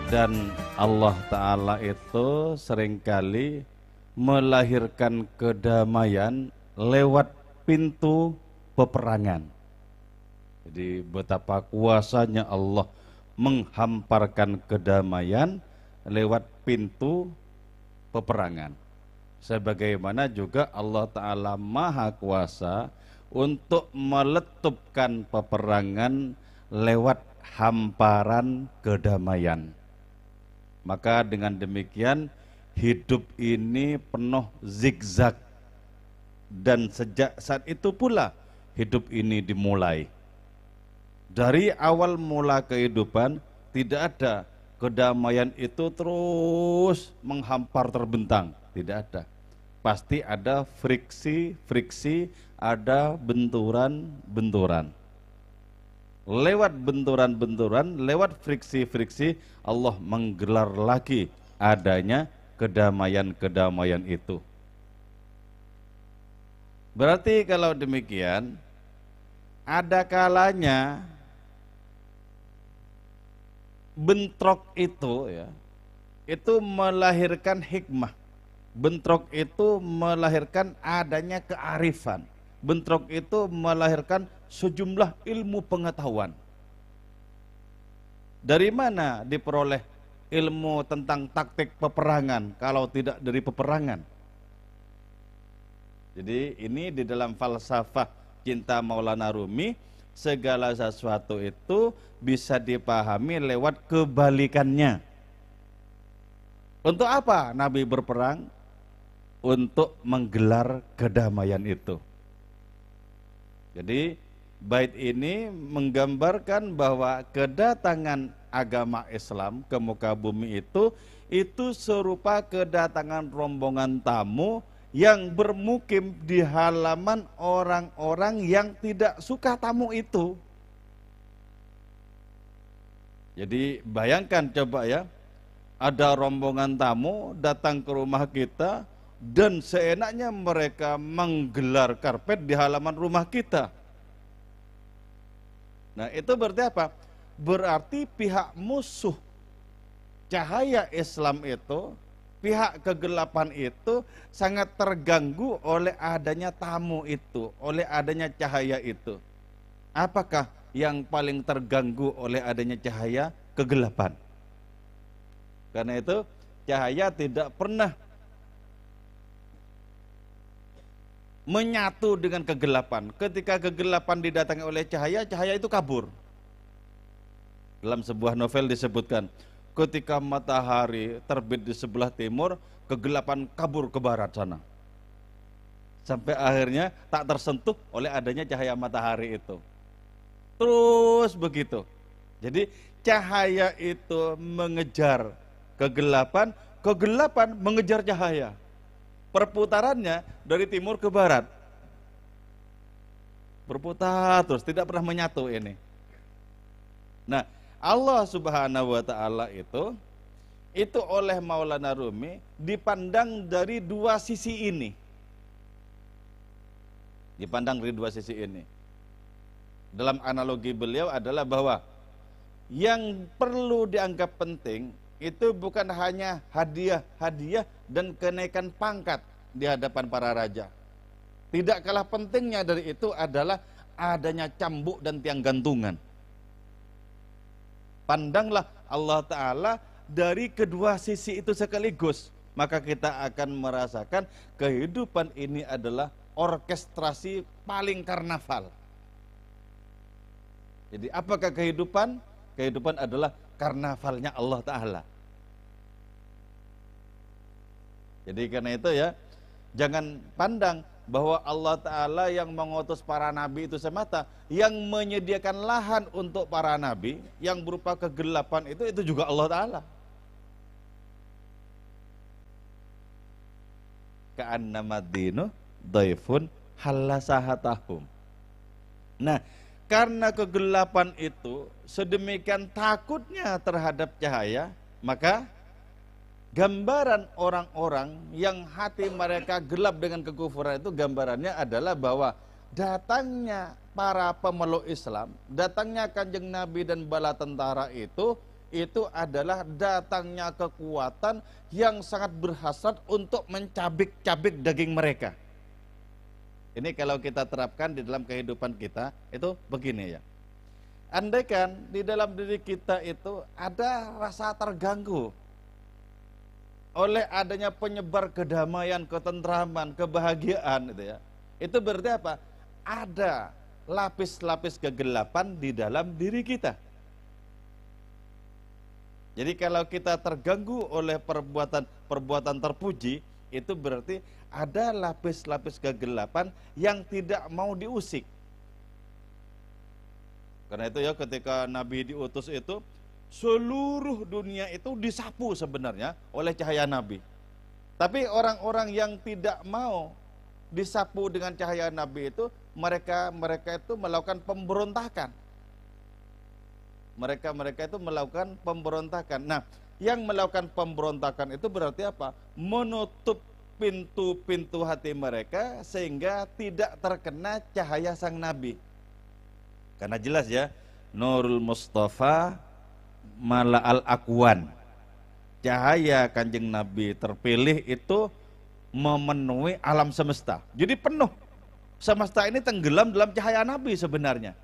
Dan Allah Ta'ala itu seringkali melahirkan kedamaian lewat pintu peperangan. Jadi betapa kuasanya Allah menghamparkan kedamaian lewat pintu peperangan. Sebagaimana juga Allah Ta'ala Maha Kuasa untuk meletupkan peperangan lewat hamparan kedamaian. Maka dengan demikian hidup ini penuh zigzag, dan sejak saat itu pula hidup ini dimulai. Dari awal mula kehidupan tidak ada kedamaian itu terus menghampar terbentang, tidak ada. Pasti ada friksi, ada benturan-benturan. Lewat benturan-benturan, lewat friksi-friksi, Allah menggelar lagi adanya kedamaian-kedamaian itu. Berarti kalau demikian, ada kalanya bentrok itu ya, itu melahirkan hikmah. Bentrok itu melahirkan adanya kearifan. Bentrok itu melahirkan sejumlah ilmu pengetahuan. Dari mana diperoleh ilmu tentang taktik peperangan kalau tidak dari peperangan? Jadi ini di dalam falsafah cinta Maulana Rumi, segala sesuatu itu bisa dipahami lewat kebalikannya. Untuk apa Nabi berperang? Untuk menggelar kedamaian itu. Jadi bait ini menggambarkan bahwa kedatangan agama Islam ke muka bumi itu serupa kedatangan rombongan tamu yang bermukim di halaman orang-orang yang tidak suka tamu itu. Jadi bayangkan coba ya, ada rombongan tamu datang ke rumah kita dan seenaknya mereka menggelar karpet di halaman rumah kita. Nah, itu berarti apa? Berarti pihak musuh cahaya Islam itu, pihak kegelapan itu sangat terganggu oleh adanya tamu itu, oleh adanya cahaya itu. Apakah yang paling terganggu oleh adanya cahaya? Kegelapan. Karena itu cahaya tidak pernah menyatu dengan kegelapan. Ketika kegelapan didatangi oleh cahaya, cahaya itu kabur. Dalam sebuah novel disebutkan, ketika matahari terbit di sebelah timur, kegelapan kabur ke barat sana. Sampai akhirnya tak tersentuh oleh adanya cahaya matahari itu. Terus begitu. Jadi cahaya itu mengejar kegelapan, kegelapan mengejar cahaya. Perputarannya dari timur ke barat, berputar terus, tidak pernah menyatu ini. Nah, Allah Subhanahu wa Ta'ala itu oleh Maulana Rumi dipandang dari dua sisi ini. Dipandang dari dua sisi ini. Dalam analogi beliau adalah bahwa yang perlu dianggap penting itu bukan hanya hadiah-hadiah dan kenaikan pangkat di hadapan para raja. Tidak kalah pentingnya dari itu adalah adanya cambuk dan tiang gantungan. Pandanglah Allah Ta'ala dari kedua sisi itu sekaligus, maka kita akan merasakan kehidupan ini adalah orkestrasi paling karnaval. Jadi apakah kehidupan? Kehidupan adalah karnavalnya Allah Ta'ala. Jadi karena itu ya, jangan pandang bahwa Allah Ta'ala yang mengutus para nabi itu semata. Yang menyediakan lahan untuk para nabi yang berupa kegelapan itu juga Allah Ta'ala. Ka'annamad-dinu dhaifun halasahatahum. Nah, karena kegelapan itu sedemikian takutnya terhadap cahaya, maka gambaran orang-orang yang hati mereka gelap dengan kekufuran itu gambarannya adalah bahwa datangnya para pemeluk Islam, datangnya Kanjeng Nabi dan bala tentara itu itu adalah datangnya kekuatan yang sangat berhasrat untuk mencabik-cabik daging mereka. Ini kalau kita terapkan di dalam kehidupan kita, itu begini ya. Andaikan di dalam diri kita itu ada rasa terganggu oleh adanya penyebar kedamaian, ketentraman, kebahagiaan itu ya. Itu berarti apa? Ada lapis-lapis kegelapan di dalam diri kita. Jadi kalau kita terganggu oleh perbuatan terpuji, itu berarti ada lapis-lapis kegelapan yang tidak mau diusik. Karena itu ya, ketika Nabi diutus itu, seluruh dunia itu disapu sebenarnya oleh cahaya Nabi. Tapi orang-orang yang tidak mau disapu dengan cahaya Nabi itu, mereka itu melakukan pemberontakan. Mereka itu melakukan pemberontakan. Nah, yang melakukan pemberontakan itu berarti apa? Menutup pintu-pintu hati mereka sehingga tidak terkena cahaya sang Nabi. Karena jelas ya, Nurul Mustafa Mala'al Akwan. Cahaya Kanjeng Nabi terpilih itu memenuhi alam semesta. Jadi penuh. Semesta ini tenggelam dalam cahaya Nabi sebenarnya.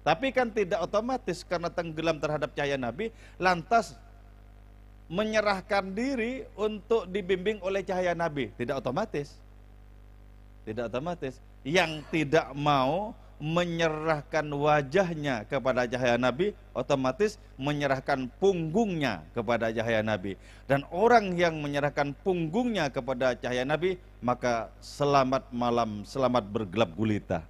Tapi kan tidak otomatis karena tenggelam terhadap cahaya Nabi, lantas menyerahkan diri untuk dibimbing oleh cahaya Nabi. Tidak otomatis. Tidak otomatis. Yang tidak mau menyerahkan wajahnya kepada cahaya Nabi, otomatis menyerahkan punggungnya kepada cahaya Nabi. Dan orang yang menyerahkan punggungnya kepada cahaya Nabi, maka selamat malam, selamat bergelap gulita.